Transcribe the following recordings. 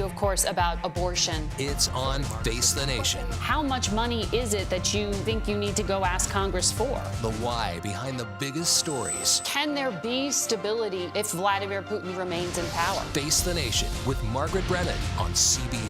Of course, about abortion. It's on Face the Nation. How much money is it that you think you need to go ask Congress for? The why behind the biggest stories. Can there be stability if Vladimir Putin remains in power? Face the Nation with Margaret Brennan on CBS.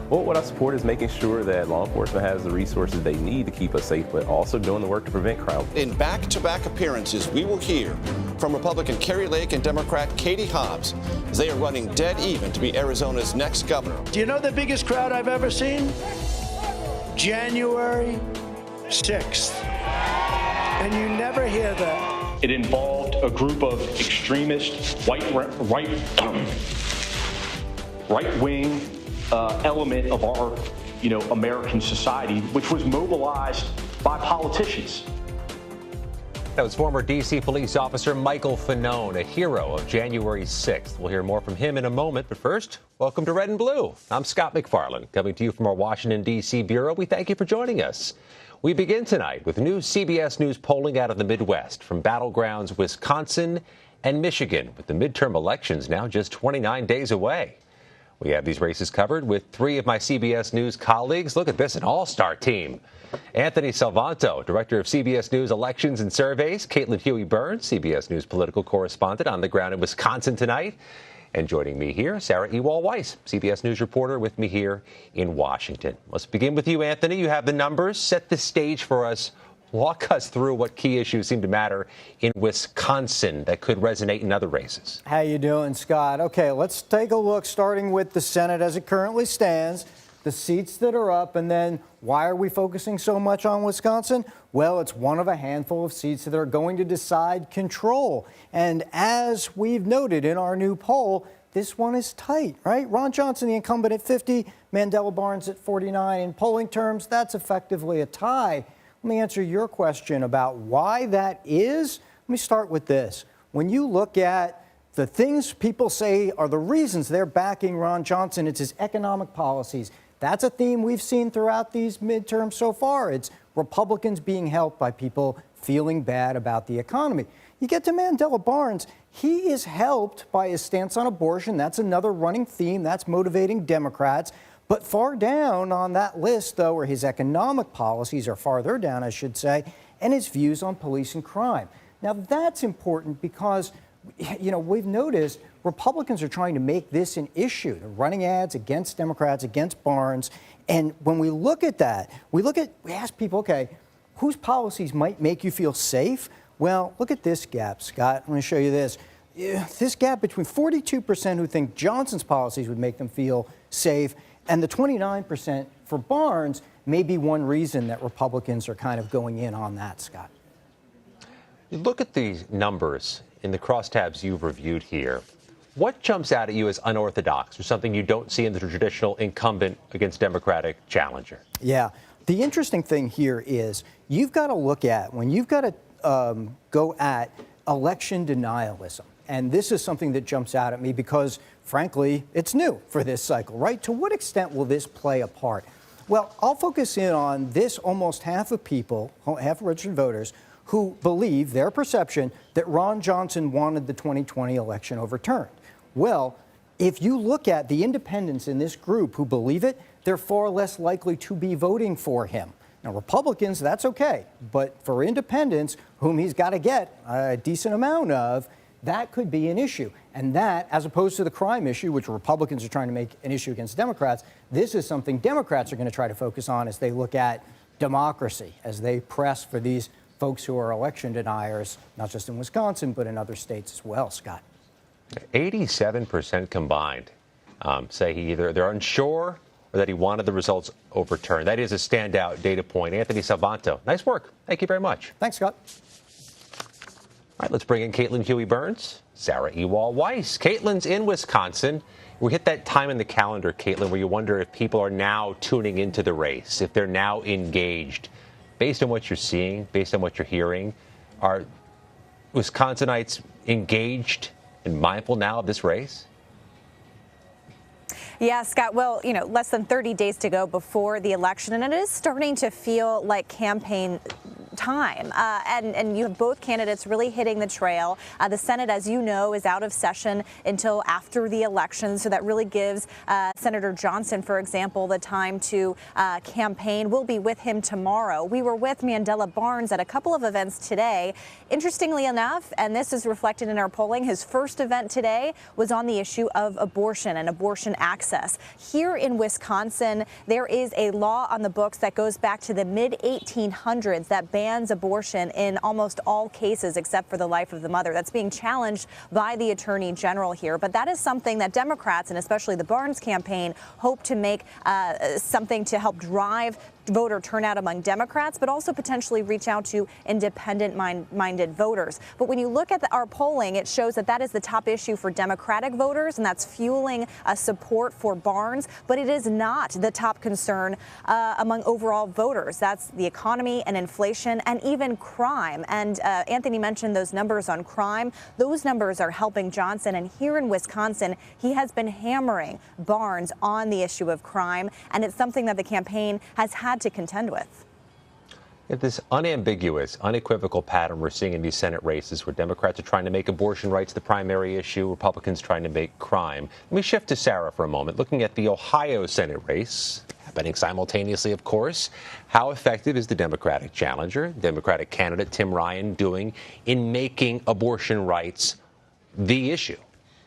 Well, what I support is making sure that law enforcement has the resources they need to keep us safe, but also doing the work to prevent crime. In back-to-back appearances, we will hear from Republican Kerry Lake and Democrat Katie Hobbs as they are running dead even to be Arizona's next governor. Do you know the biggest crowd I've ever seen? January 6th. And you never hear that. It involved a group of extremist right-wing element of our, American society, which was mobilized by politicians. That was former D.C. police officer Michael Fanone, a hero of January 6th. We'll hear more from him in a moment, but first, welcome to Red and Blue. I'm Scott McFarland, coming to you from our Washington, D.C. bureau. We thank you for joining us. We begin tonight with new CBS News polling out of the Midwest from Battlegrounds, Wisconsin and Michigan, with the midterm elections now just 29 days away. We have these races covered with three of my CBS News colleagues. Look at this, an all-star team. Anthony Salvanto, director of CBS News Elections and Surveys. Caitlin Huey-Burns, CBS News political correspondent on the ground in Wisconsin tonight. And joining me here, Sarah Ewall-Weiss, CBS News reporter with me here in Washington. Let's begin with you, Anthony. You have the numbers. Set the stage for us. Walk us through what key issues seem to matter in Wisconsin that could resonate in other races. How you doing, Scott? Okay, let's take a look, starting with the Senate as it currently stands, the seats that are up, and then why are we focusing so much on Wisconsin? Well, it's one of a handful of seats that are going to decide control. And as we've noted in our new poll, this one is tight, right? Ron Johnson, the incumbent, at 50, Mandela Barnes at 49. In polling terms, that's effectively a tie. Let me answer your question about why that is. Let me start with this. When you look at the things people say are the reasons they're backing Ron Johnson, it's his economic policies. That's a theme we've seen throughout these midterms so far. It's Republicans being helped by people feeling bad about the economy. You get to Mandela Barnes, he is helped by his stance on abortion. That's another running theme. That's motivating Democrats. But far down on that list, though, are his economic policies, or farther down, I should say, and his views on police and crime. Now, that's important because, we've noticed Republicans are trying to make this an issue. They're running ads against Democrats, against Barnes. And when we look at that, we ask people, okay, whose policies might make you feel safe? Well, look at this gap, Scott. I'm going to show you this. This gap between 42% who think Johnson's policies would make them feel safe and the 29% for Barnes may be one reason that Republicans are kind of going in on that, Scott. You look at these numbers in the crosstabs you've reviewed here. What jumps out at you as unorthodox or something you don't see in the traditional incumbent against Democratic challenger? Yeah. The interesting thing here is you've got to look at, when you've got to go at election denialism. And this is something that jumps out at me because, frankly, it's new for this cycle, right? To what extent will this play a part? Well, I'll focus in on this almost half of people, half of registered voters, who believe, their perception, that Ron Johnson wanted the 2020 election overturned. Well, if you look at the independents in this group who believe it, they're far less likely to be voting for him. Now, Republicans, that's okay. But for independents, whom he's got to get a decent amount of, that could be an issue. And that, as opposed to the crime issue, which Republicans are trying to make an issue against Democrats, this is something Democrats are going to try to focus on as they look at democracy, as they press for these folks who are election deniers, not just in Wisconsin, but in other states as well, Scott. 87% combined say either they're unsure or that he wanted the results overturned. That is a standout data point. Anthony Salvanto, nice work. Thank you very much. Thanks, Scott. All right, let's bring in Caitlin Huey-Burns, Sarah Ewall-Weiss. Caitlin's in Wisconsin. We hit that time in the calendar, Caitlin, where you wonder if people are now tuning into the race, if they're now engaged. Based on what you're seeing, based on what you're hearing, are Wisconsinites engaged and mindful now of this race? Yeah, Scott, well, less than 30 days to go before the election, and it is starting to feel like campaign time. And you have both candidates really hitting the trail. The Senate, as you know, is out of session until after the election, so that really gives Senator Johnson, for example, the time to campaign. We'll be with him tomorrow. We were with Mandela Barnes at a couple of events today. Interestingly enough, and this is reflected in our polling, his first event today was on the issue of abortion and abortion access. Here in Wisconsin, there is a law on the books that goes back to the mid-1800s that bans abortion in almost all cases except for the life of the mother. That's being challenged by the Attorney General here. But that is something that Democrats, and especially the Barnes campaign, hope to make something to help drive voter turnout among Democrats, but also potentially reach out to independent-minded voters. But when you look at our polling, it shows that that is the top issue for Democratic voters, and that's fueling support for Barnes. But it is not the top concern among overall voters. That's the economy and inflation and even crime. And Anthony mentioned those numbers on crime. Those numbers are helping Johnson. And here in Wisconsin, he has been hammering Barnes on the issue of crime. And it's something that the campaign has had to contend with. This unambiguous, unequivocal pattern we're seeing in these Senate races where Democrats are trying to make abortion rights the primary issue, Republicans trying to make crime. Let me shift to Sarah for a moment. Looking at the Ohio Senate race, happening simultaneously, of course, how effective is the Democratic challenger, Democratic candidate Tim Ryan, doing in making abortion rights the issue?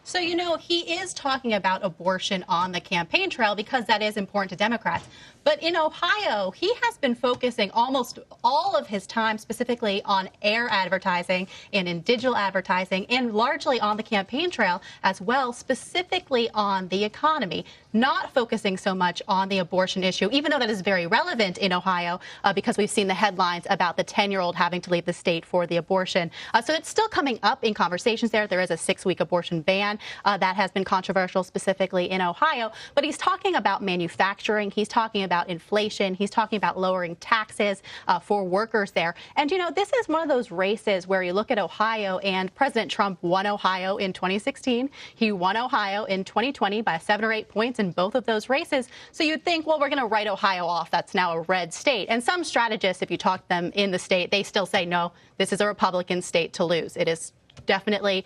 So, he is talking about abortion on the campaign trail because that is important to Democrats. But in Ohio, he has been focusing almost all of his time specifically on air advertising and in digital advertising and largely on the campaign trail as well, specifically on the economy, not focusing so much on the abortion issue, even though that is very relevant in Ohio because we've seen the headlines about the 10-year-old having to leave the state for the abortion. So it's still coming up in conversations there. There is a 6-week abortion ban that has been controversial specifically in Ohio. But he's talking about manufacturing. He's talking about inflation. He's talking about lowering taxes for workers there. And, this is one of those races where you look at Ohio, and President Trump won Ohio in 2016. He won Ohio in 2020 by 7 or 8 points in both of those races. So you'd think, well, we're going to write Ohio off. That's now a red state. And some strategists, if you talk to them in the state, they still say, no, this is a Republican state to lose. It is definitely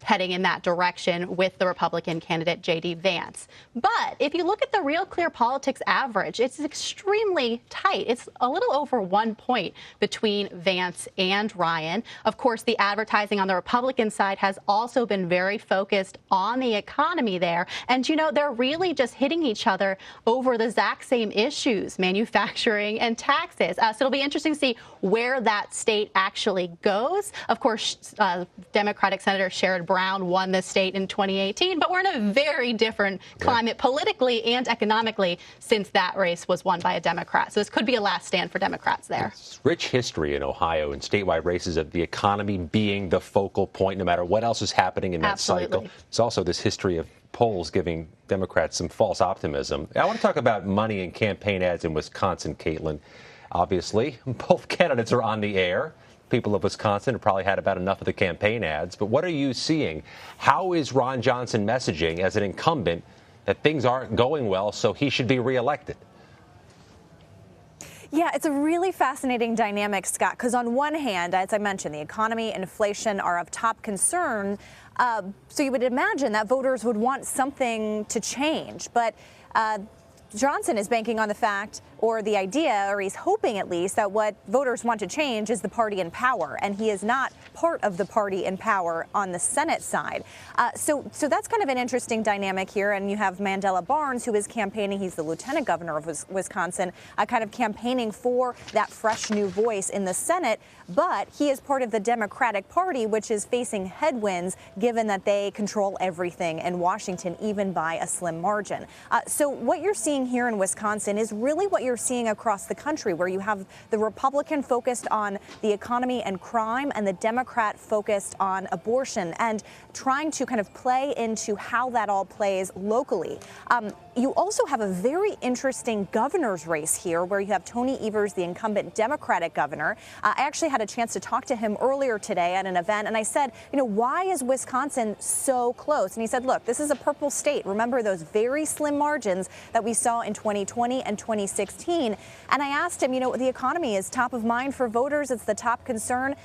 heading in that direction with the Republican candidate, J.D. Vance. But if you look at the Real Clear Politics average, it's extremely tight. It's a little over 1 point between Vance and Ryan. Of course, the advertising on the Republican side has also been very focused on the economy there. And, they're really just hitting each other over the exact same issues, manufacturing and taxes. So it'll be interesting to see where that state actually goes. Of course, Democratic Senator Sherrod Brown won the state in 2018, but we're in a very different climate politically and economically since that race was won by a Democrat. So this could be a last stand for Democrats there. It's rich history in Ohio and statewide races of the economy being the focal point, no matter what else is happening in that cycle. It's also this history of polls giving Democrats some false optimism. I want to talk about money and campaign ads in Wisconsin, Caitlin. Obviously, both candidates are on the air. People of Wisconsin have probably had about enough of the campaign ads. But what are you seeing? How is Ron Johnson messaging as an incumbent that things aren't going well, so he should be reelected? Yeah, it's a really fascinating dynamic, Scott, because on one hand, as I mentioned, the economy and inflation are of top concern. So you would imagine that voters would want something to change. But Johnson is banking on the fact, or the idea, or he's hoping at least, that what voters want to change is the party in power, and he is not part of the party in power on the Senate side. So that's kind of an interesting dynamic here, and you have Mandela Barnes, who is campaigning. He's the lieutenant governor of Wisconsin, kind of campaigning for that fresh new voice in the Senate, but he is part of the Democratic Party, which is facing headwinds given that they control everything in Washington, even by a slim margin. So what you're seeing here in Wisconsin is really what you're seeing across the country, where you have the Republican focused on the economy and crime and the Democrat focused on abortion, and trying to kind of play into how that all plays locally. You also have a very interesting governor's race here, where you have Tony Evers, the incumbent Democratic governor. I actually had a chance to talk to him earlier today at an event, and I said, why is Wisconsin so close? And he said, look, this is a purple state. Remember those very slim margins that we saw in 2020 and 2016. And I asked him, the economy is top of mind for voters. It's the top concern.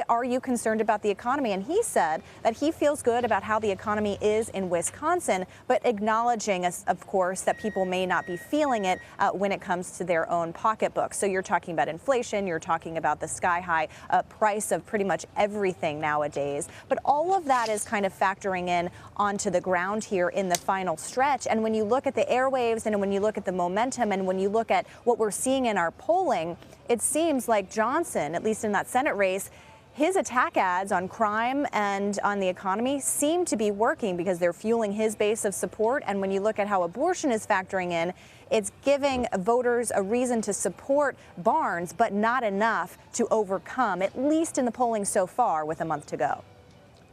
Are you concerned about the economy? And he said that he feels good about how the economy is in Wisconsin, but acknowledging, of course, that people may not be feeling it when it comes to their own pocketbook. So you're talking about inflation, you're talking about the sky-high price of pretty much everything nowadays. But all of that is kind of factoring in onto the ground here in the final stretch. And when you look at the airwaves and when you look at the momentum and when you look at what we're seeing in our polling, it seems like Johnson, at least in that Senate race, his attack ads on crime and on the economy seem to be working because they're fueling his base of support. And when you look at how abortion is factoring in, it's giving voters a reason to support Barnes, but not enough to overcome, at least in the polling so far with a month to go.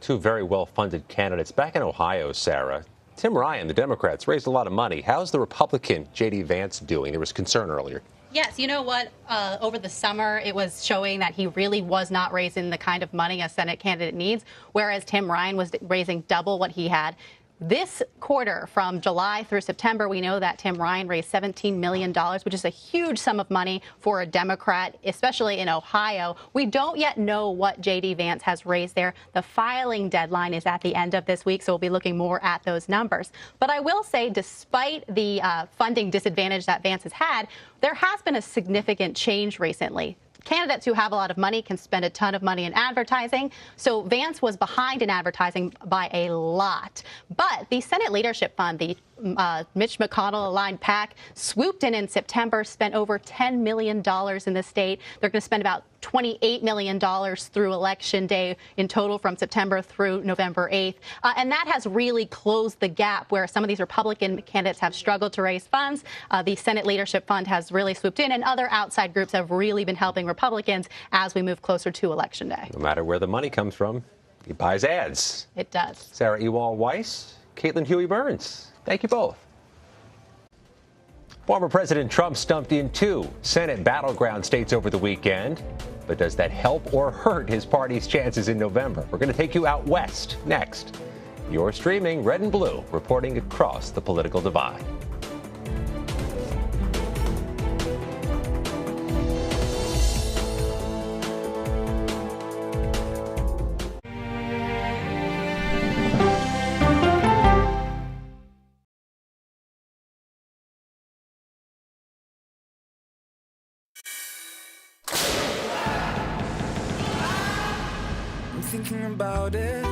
Two very well-funded candidates. Back in Ohio, Sarah, Tim Ryan, the Democrats, raised a lot of money. How's the Republican J.D. Vance doing? There was concern earlier. Yes, you know what? Over the summer, it was showing that he really was not raising the kind of money a Senate candidate needs, whereas Tim Ryan was raising double what he had. This quarter, from July through September, we know that Tim Ryan raised $17 million, which is a huge sum of money for a Democrat, especially in Ohio. We don't yet know what J.D. Vance has raised there. The filing deadline is at the end of this week, so we'll be looking more at those numbers. But I will say, despite the funding disadvantage that Vance has had, there has been a significant change recently. Candidates who have a lot of money can spend a ton of money in advertising. So Vance was behind in advertising by a lot. But the Senate Leadership Fund, the Mitch McConnell-aligned PAC, swooped in September, spent over $10 million in the state. They're going to spend about $28 million through Election Day in total from September through November 8th. And that has really closed the gap where some of these Republican candidates have struggled to raise funds. The Senate Leadership Fund has really swooped in, and other outside groups have really been helping Republicans as we move closer to Election Day. No matter where the money comes from, he buys ads. It does. Sarah Ewald-Weiss, Caitlin Huey-Burns, thank you both. Former President Trump stumped in 2 Senate battleground states over the weekend. But does that help or hurt his party's chances in November? We're going to take you out west next. You're streaming Red and Blue, reporting across the political divide. About it.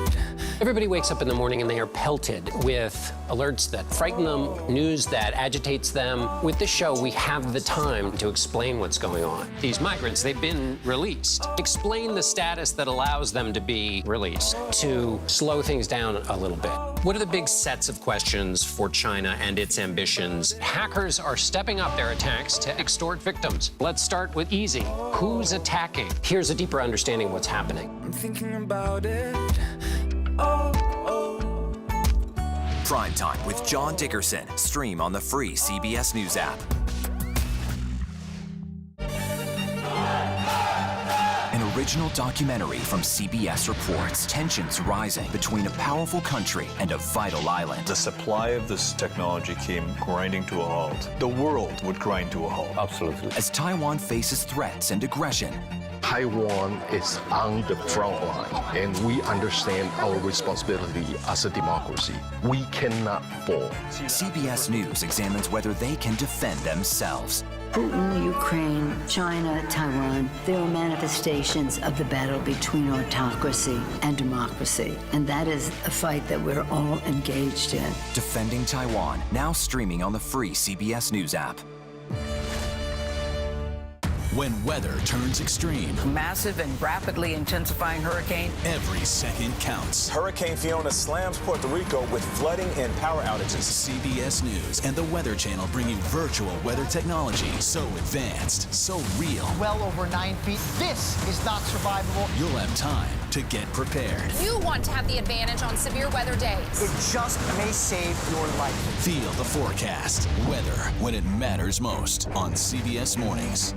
Everybody wakes up in the morning and they are pelted with alerts that frighten them, news that agitates them. With this show, we have the time to explain what's going on. These migrants, they've been released. Explain the status that allows them to be released, to slow things down a little bit. What are the big sets of questions for China and its ambitions? Hackers are stepping up their attacks to extort victims. Let's start with easy. Who's attacking? Here's a deeper understanding of what's happening. I'm thinking about it. Prime Time with John Dickerson. Stream on the free CBS News app. An original documentary from CBS reports tensions rising between a powerful country and a vital island. The supply of this technology came grinding to a halt. The world would grind to a halt. Absolutely. As Taiwan faces threats and aggression, Taiwan is on the front line, and we understand our responsibility as a democracy. We cannot fall. CBS News examines whether they can defend themselves. Putin, Ukraine, China, Taiwan, they are manifestations of the battle between autocracy and democracy. And that is a fight that we're all engaged in. Defending Taiwan, now streaming on the free CBS News app. When weather turns extreme, Massive and rapidly intensifying hurricane. every second counts. Hurricane Fiona slams Puerto Rico with flooding and power outages. CBS News and the Weather Channel bringing virtual weather technology so advanced, so real. Well over 9 feet. This is not survivable. You'll have time to get prepared. You want to have the advantage on severe weather days. It just may save your life. Feel the forecast. Weather when it matters most on CBS Mornings.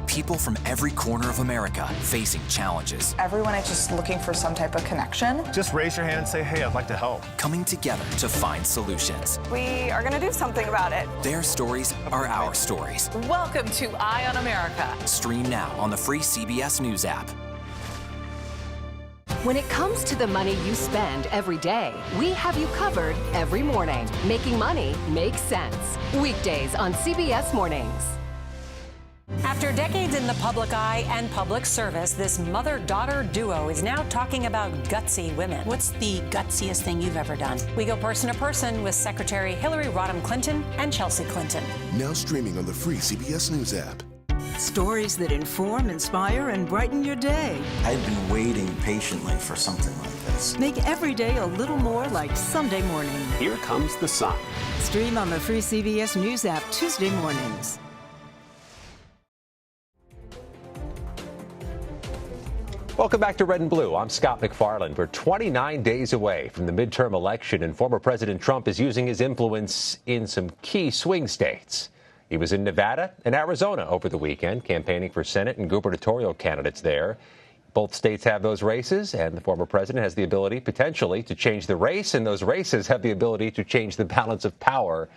People from every corner of America facing challenges. Everyone is just looking for some type of connection. Just raise your hand and say, hey, I'd like to help. Coming together to find solutions. We are going to do something about it. Their stories are our stories. Welcome to Eye on America. Stream now on the free CBS News app. When it comes to the money you spend every day, we have you covered every morning. Making money makes sense. Weekdays on CBS Mornings. After decades in the public eye and public service, this mother-daughter duo is now talking about gutsy women. What's the gutsiest thing you've ever done? We go person to person with Secretary Hillary Rodham Clinton and Chelsea Clinton. Now streaming on the free CBS News app. Stories that inform, inspire, and brighten your day. I've been waiting patiently for something like this. Make every day a little more like Sunday morning. Here comes the sun. Stream on the free CBS News app Tuesday mornings. Welcome back to Red and Blue. I'm Scott McFarland. We're 29 days away from the midterm election, and former President Trump is using his influence in some key swing states. He was in Nevada and Arizona over the weekend, campaigning for Senate and gubernatorial candidates there. Both states have those races, and the former president has the ability, potentially, to change the race, and those races have the ability to change the balance of power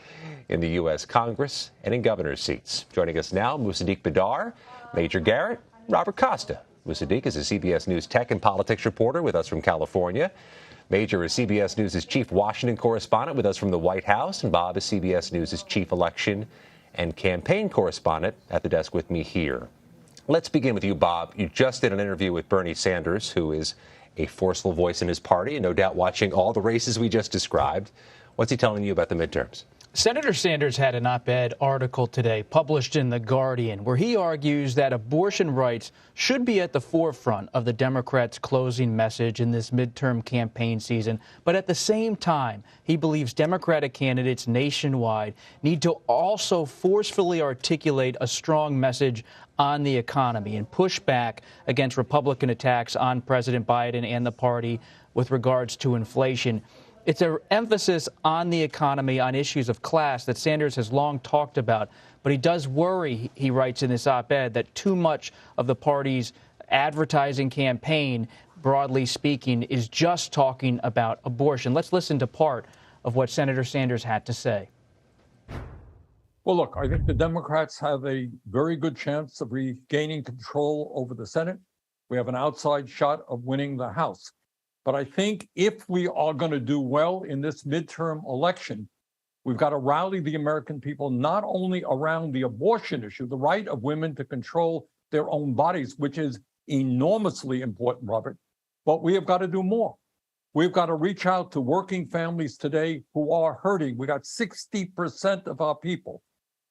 in the U.S. Congress and in governor's seats. Joining us now, Musaddiq Badar, Major Garrett, Robert Costa. Musaddiq is a CBS News tech and politics reporter with us from California. Major is CBS News' chief Washington correspondent with us from the White House, and Bob is CBS News' chief election and campaign correspondent at the desk with me here. Let's begin with you, Bob. You just did an interview with Bernie Sanders, who is a forceful voice in his party and no doubt watching all the races we just described. What's he telling you about the midterms? Senator Sanders had an op-ed article today published in The Guardian where he argues that abortion rights should be at the forefront of the Democrats' closing message in this midterm campaign season. But at the same time, he believes Democratic candidates nationwide need to also forcefully articulate a strong message on the economy and push back against Republican attacks on President Biden and the party with regards to inflation. It's an emphasis on the economy, on issues of class that Sanders has long talked about. But he does worry, he writes in this op-ed, that too much of the party's advertising campaign, broadly speaking, is just talking about abortion. Let's listen to part of what Senator Sanders had to say. Well, look, I think the Democrats have a very good chance of regaining control over the Senate. We have an outside shot of winning the House. But I think if we are going to do well in this midterm election, we've got to rally the American people not only around the abortion issue, the right of women to control their own bodies, which is enormously important, Robert, but we have got to do more. We've got to reach out to working families today who are hurting. We got 60% of our people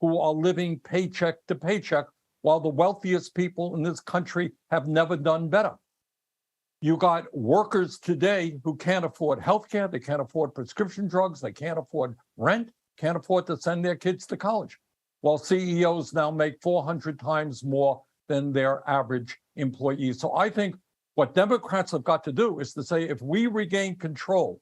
who are living paycheck to paycheck, while the wealthiest people in this country have never done better. You got workers today who can't afford health care, they can't afford prescription drugs, they can't afford rent, can't afford to send their kids to college, while CEOs now make 400 times more than their average employees. So I think what Democrats have got to do is to say, if we regain control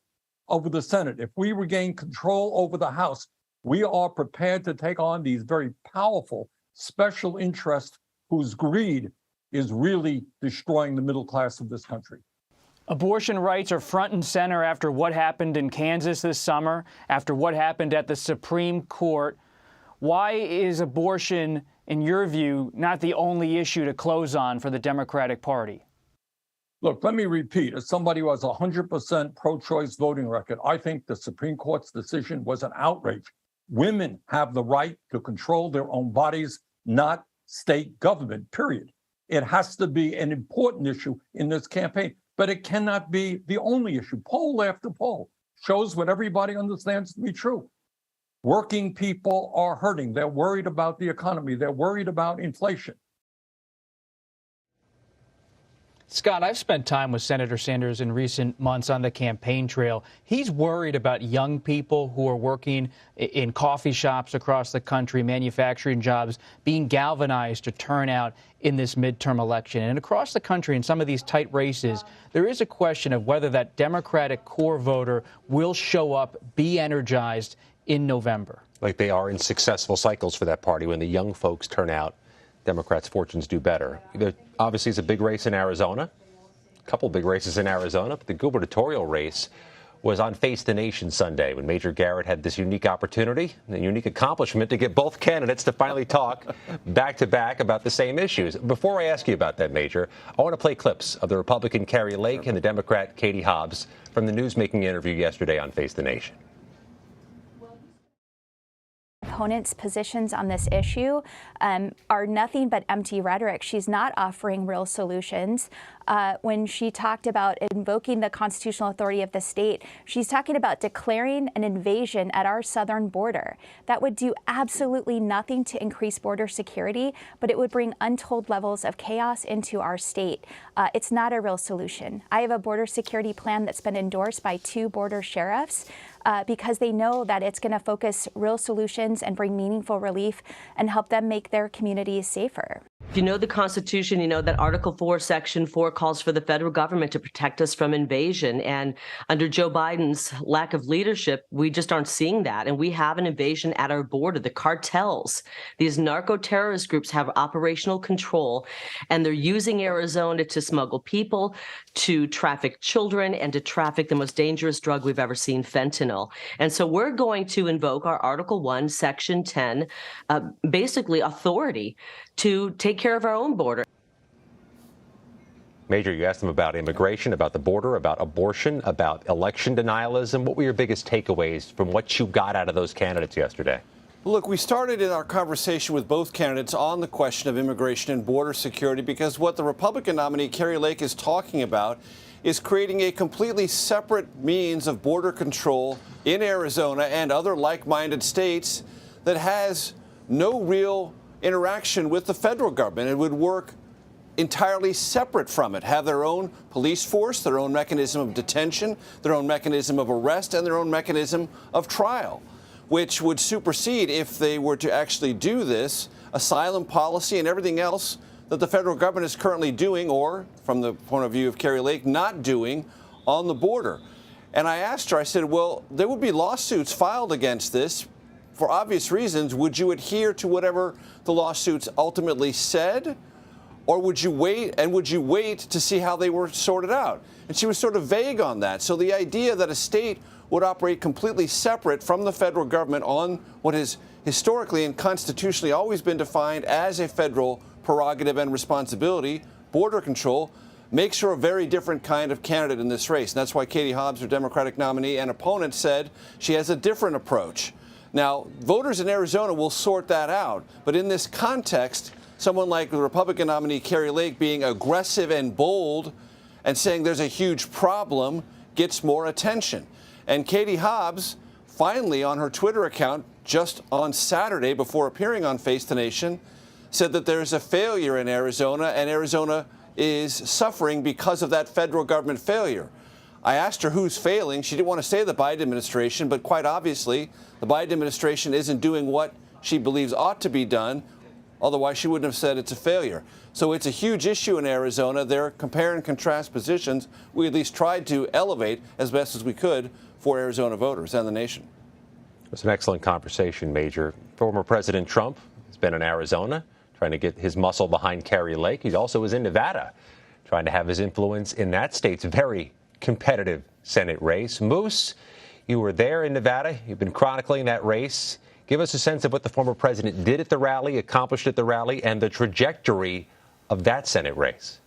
over the Senate, if we regain control over the House, we are prepared to take on these very powerful special interests whose greed is really destroying the middle class of this country. Abortion rights are front and center after what happened in Kansas this summer, after what happened at the Supreme Court. Why is abortion, in your view, not the only issue to close on for the Democratic Party? Look, let me repeat, as somebody who has a 100% pro-choice voting record, I think the Supreme Court's decision was an outrage. Women have the right to control their own bodies, not state government, period. It has to be an important issue in this campaign, but it cannot be the only issue. Poll after poll shows what everybody understands to be true. Working people are hurting. They're worried about the economy. They're worried about inflation. Scott, I've spent time with Senator Sanders in recent months on the campaign trail. He's worried about young people who are working in coffee shops across the country, manufacturing jobs, being galvanized to turn out in this midterm election. And across the country, in some of these tight races, there is a question of whether that Democratic core voter will show up, be energized in November. Like they are in successful cycles for that party. When the young folks turn out, Democrats' fortunes do better. There obviously is a big race in Arizona, a couple big races in Arizona, but the gubernatorial race was on Face the Nation Sunday when Major Garrett had this unique opportunity, a unique accomplishment to get both candidates to finally talk back-to-back about the same issues. Before I ask you about that, Major, I want to play clips of the Republican Kari Lake and the Democrat Katie Hobbs from the newsmaking interview yesterday on Face the Nation. Opponents' positions on this issue are nothing but empty rhetoric. She's not offering real solutions. When she talked about invoking the constitutional authority of the state, she's talking about declaring an invasion at our southern border. That would do absolutely nothing to increase border security, but it would bring untold levels of chaos into our state. It's not a real solution. I have a border security plan that's been endorsed by 2 border sheriffs because they know that it's going to focus real solutions and bring meaningful relief and help them make their communities safer. If you know the Constitution, you know that Article 4, Section 4 calls for the federal government to protect us from invasion. And under Joe Biden's lack of leadership, we just aren't seeing that. And we have an invasion at our border. The cartels, these narco-terrorist groups have operational control, and they're using Arizona to smuggle people, to traffic children, and to traffic the most dangerous drug we've ever seen, fentanyl. And so we're going to invoke our Article 1, Section 10, basically authority to take care of our own border. Major, you asked them about immigration, about the border, about abortion, about election denialism. What were your biggest takeaways from what you got out of those candidates yesterday? Look, we started in our conversation with both candidates on the question of immigration and border security because what the Republican nominee, Kari Lake, is talking about is creating a completely separate means of border control in Arizona and other like-minded states that has no real interaction with the federal government. It would work entirely separate from it, have their own police force, their own mechanism of detention, their own mechanism of arrest, and their own mechanism of trial, which would supersede, if they were to actually do this, asylum policy and everything else that the federal government is currently doing, or, from the point of view of Kari Lake, not doing on the border. And I asked her, I said, well, there would be lawsuits filed against this for obvious reasons. Would you adhere to whatever the lawsuits ultimately said? Or would you wait, and would you wait to see how they were sorted out? And she was sort of vague on that. So the idea that a state would operate completely separate from the federal government on what has historically and constitutionally always been defined as a federal prerogative and responsibility, border control, makes her a very different kind of candidate in this race. And that's why Katie Hobbs, her Democratic nominee and opponent, said she has a different approach. Now, voters in Arizona will sort that out. But in this context, someone like the Republican nominee, Kari Lake, being aggressive and bold and saying there's a huge problem gets more attention. And Katie Hobbs, finally on her Twitter account, just on Saturday before appearing on Face the Nation, said that there's a failure in Arizona and Arizona is suffering because of that federal government failure. I asked her who's failing. She didn't want to say the Biden administration, but quite obviously, the Biden administration isn't doing what she believes ought to be done. Otherwise, she wouldn't have said it's a failure. So it's a huge issue in Arizona. They're compare and contrast positions. We at least tried to elevate as best as we could for Arizona voters and the nation. It was an excellent conversation, Major. Former President Trump has been in Arizona trying to get his muscle behind Kari Lake. He also was in Nevada trying to have his influence in that state's very competitive Senate race. Moose, you were there in Nevada. You've been chronicling that race. Give us a sense of what the former president did at the rally, accomplished at the rally, and the trajectory of that Senate race.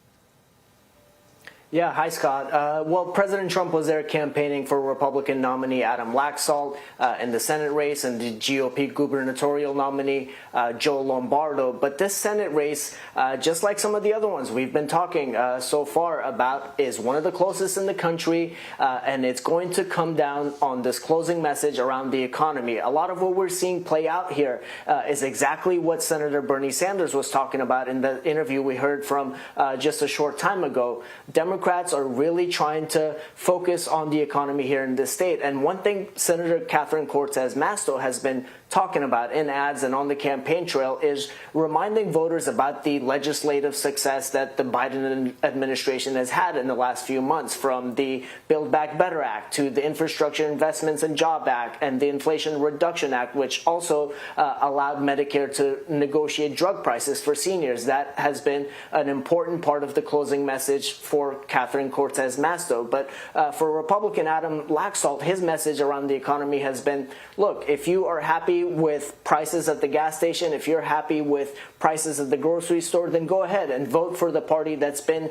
Yeah, hi, Scott. Well, President Trump was there campaigning for Republican nominee Adam Laxalt in the Senate race and the GOP gubernatorial nominee Joe Lombardo. But this Senate race, just like some of the other ones we've been talking so far about, is one of the closest in the country, and it's going to come down on this closing message around the economy. A lot of what we're seeing play out here is exactly what Senator Bernie Sanders was talking about in the interview we heard from just a short time ago. Democrats are really trying to focus on the economy here in this state. And one thing Senator Catherine Cortez Masto has been talking about in ads and on the campaign trail is reminding voters about the legislative success that the Biden administration has had in the last few months, from the Build Back Better Act to the Infrastructure Investments and Job Act and the Inflation Reduction Act, which also allowed Medicare to negotiate drug prices for seniors. That has been an important part of the closing message for Catherine Cortez Masto. But for Republican Adam Laxalt, his message around the economy has been, look, if you are happy with prices at the gas station, if you're happy with prices at the grocery store, then go ahead and vote for the party that's been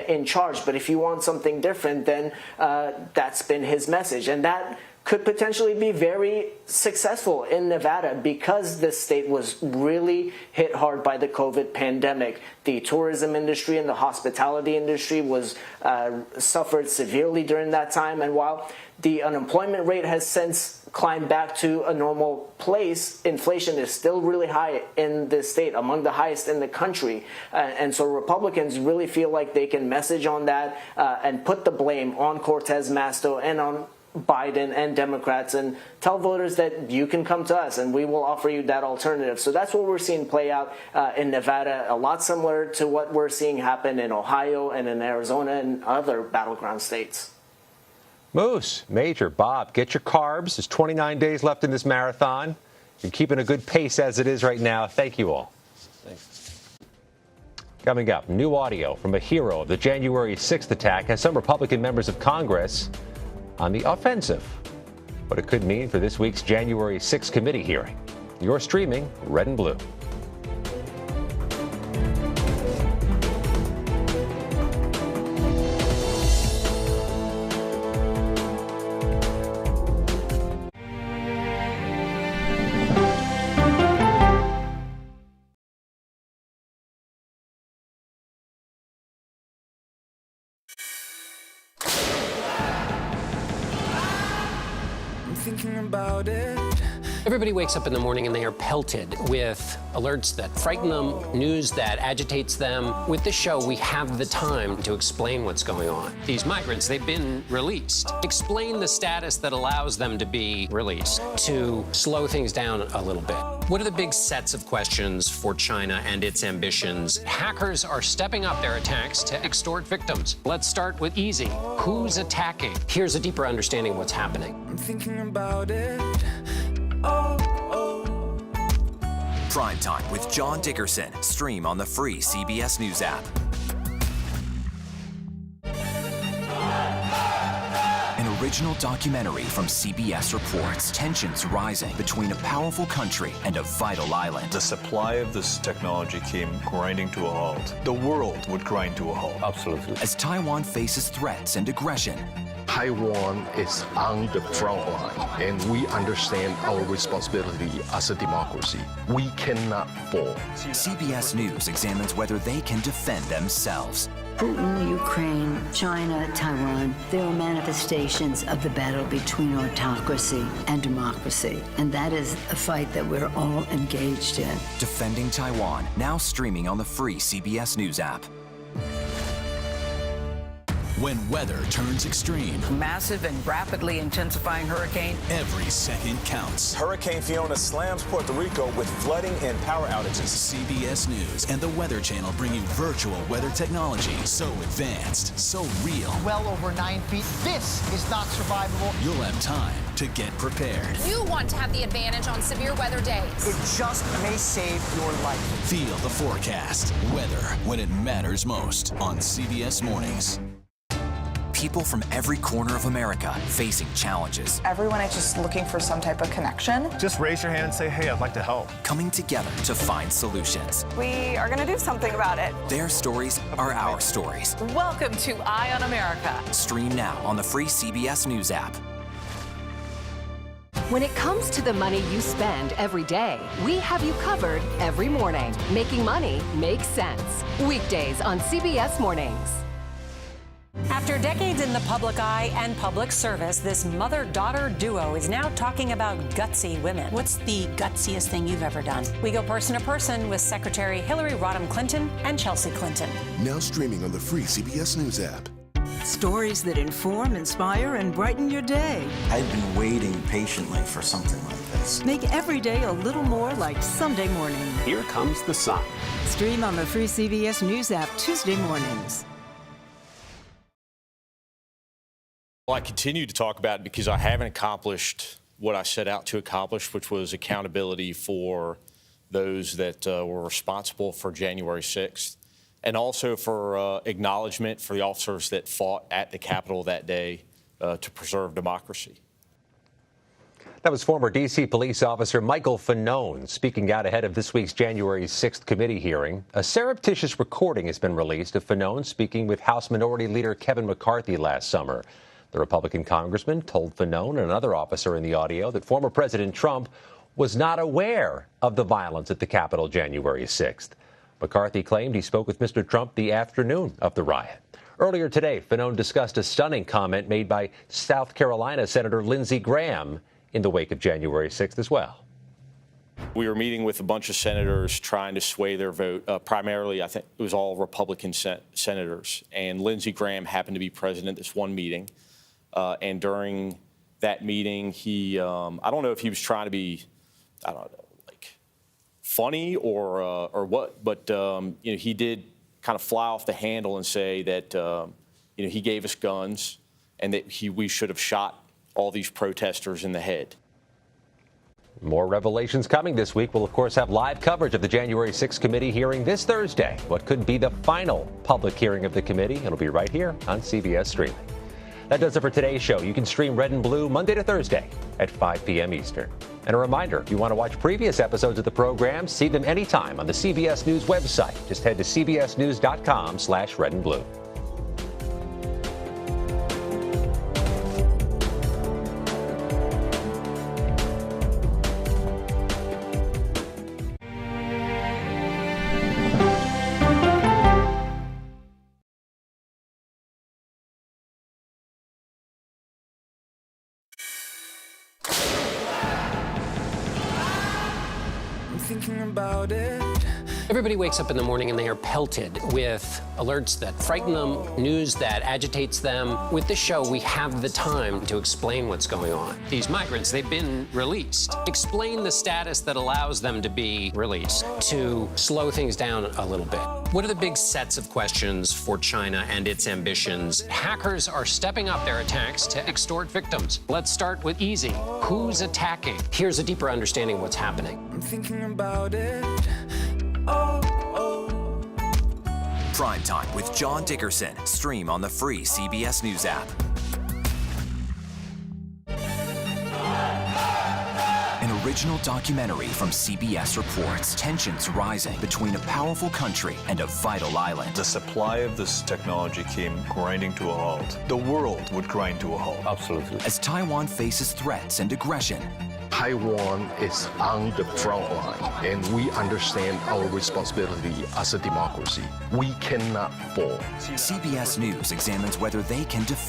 in charge. But if you want something different, then that's been his message. And that could potentially be very successful in Nevada because this state was really hit hard by the COVID pandemic. The tourism industry and the hospitality industry was suffered severely during that time. And while the unemployment rate has since climbed back to a normal place, inflation is still really high in this state, among the highest in the country. And so Republicans really feel like they can message on that and put the blame on Cortez Masto and on Biden and Democrats and tell voters that you can come to us and we will offer you that alternative. So that's what we're seeing play out in Nevada, a lot similar to what we're seeing happen in Ohio and in Arizona and other battleground states. Moose, Major, Bob, get your carbs. There's 29 days left in this marathon. You're keeping a good pace as it is right now. Thank you all. Thanks. Coming up, new audio from a hero of the January 6th attack has some Republican members of Congress on the offensive. What it could mean for this week's January 6th committee hearing. You're streaming Red and Blue. Thinking about it. Everybody wakes up in the morning and they are pelted with alerts that frighten them, news that agitates them. With this show, we have the time to explain what's going on. These migrants, they've been released. Explain the status that allows them to be released, to slow things down a little bit. What are the big sets of questions for China and its ambitions? Hackers are stepping up their attacks to extort victims. Let's start with easy. Who's attacking? Here's a deeper understanding of what's happening. I'm thinking about it. Prime Time with John Dickerson. Stream on the free CBS News app. An original documentary from CBS reports tensions rising between a powerful country and a vital island. The supply of this technology came grinding to a halt. The world would grind to a halt. Absolutely. As Taiwan faces threats and aggression, Taiwan is on the front line, and we understand our responsibility as a democracy. We cannot fall. CBS News examines whether they can defend themselves. Putin, Ukraine, China, Taiwan, there are manifestations of the battle between autocracy and democracy. And that is a fight that we're all engaged in. Defending Taiwan, now streaming on the free CBS News app. When weather turns extreme, Massive and rapidly intensifying hurricane. every second counts. Hurricane Fiona slams Puerto Rico with flooding and power outages. CBS News and the Weather Channel bringing virtual weather technology so advanced, so real. Well over 9 feet. This is not survivable. You'll have time to get prepared. You want to have the advantage on severe weather days. It just may save your life. Feel the forecast. Weather when it matters most on CBS Mornings. People from every corner of America facing challenges. Everyone is just looking for some type of connection. Just raise your hand and say, hey, I'd like to help. Coming together to find solutions. We are going to do something about it. Their stories are our stories. Welcome to Eye on America. Stream now on the free CBS News app. When it comes to the money you spend every day, we have you covered every morning. Making money makes sense. Weekdays on CBS Mornings. After decades in the public eye and public service, this mother-daughter duo is now talking about gutsy women. What's the gutsiest thing you've ever done? We go person to person with Secretary Hillary Rodham Clinton and Chelsea Clinton. Now streaming on the free CBS News app. Stories that inform, inspire, and brighten your day. I've been waiting patiently for something like this. Make every day a little more like Sunday morning. Here comes the sun. Stream on the free CBS News app Tuesday mornings. Well, I continue to talk about it because I haven't accomplished what I set out to accomplish, which was accountability for those that were responsible for January 6th. And also for acknowledgement for the officers that fought at the Capitol that day to preserve democracy. That was former D.C. police officer Michael Fanone speaking out ahead of this week's January 6th committee hearing. A surreptitious recording has been released of Fanone speaking with House Minority Leader Kevin McCarthy last summer. The Republican congressman told Fanone and another officer in the audio that former President Trump was not aware of the violence at the Capitol January 6th. McCarthy claimed he spoke with Mr. Trump the afternoon of the riot. Earlier today, Fanone discussed a stunning comment made by South Carolina Senator Lindsey Graham in the wake of January 6th as well. We were meeting with a bunch of senators trying to sway their vote. Primarily, I think it was all Republican senators. And Lindsey Graham happened to be present at this one meeting. And during that meeting, he, I don't know if he was trying to be, I don't know, funny or what, but you know, he did kind of fly off the handle and say that you know, he gave us guns and that we should have shot all these protesters in the head. More revelations coming this week. We'll, of course, have live coverage of the January 6th committee hearing this Thursday. What could be the final public hearing of the committee? It'll be right here on CBS Streaming. That does it for today's show. You can stream Red and Blue Monday to Thursday at 5 p.m. Eastern. And a reminder, if you want to watch previous episodes of the program, see them anytime on the CBS News website. Just head to cbsnews.com/redandblue. Thinking about it. Everybody wakes up in the morning and they are pelted with alerts that frighten them, news that agitates them. With this show, we have the time to explain what's going on. These migrants, they've been released. Explain the status that allows them to be released, to slow things down a little bit. What are the big sets of questions for China and its ambitions? Hackers are stepping up their attacks to extort victims. Let's start with easy. Who's attacking? Here's a deeper understanding of what's happening. I'm thinking about it. Prime Time with John Dickerson. Stream on the free CBS News app. An original documentary from CBS reports tensions rising between a powerful country and a vital island. The supply of this technology came grinding to a halt. The world would grind to a halt. Absolutely. As Taiwan faces threats and aggression, Taiwan is on the front line, and we understand our responsibility as a democracy. We cannot fall. CBS News examines whether they can defend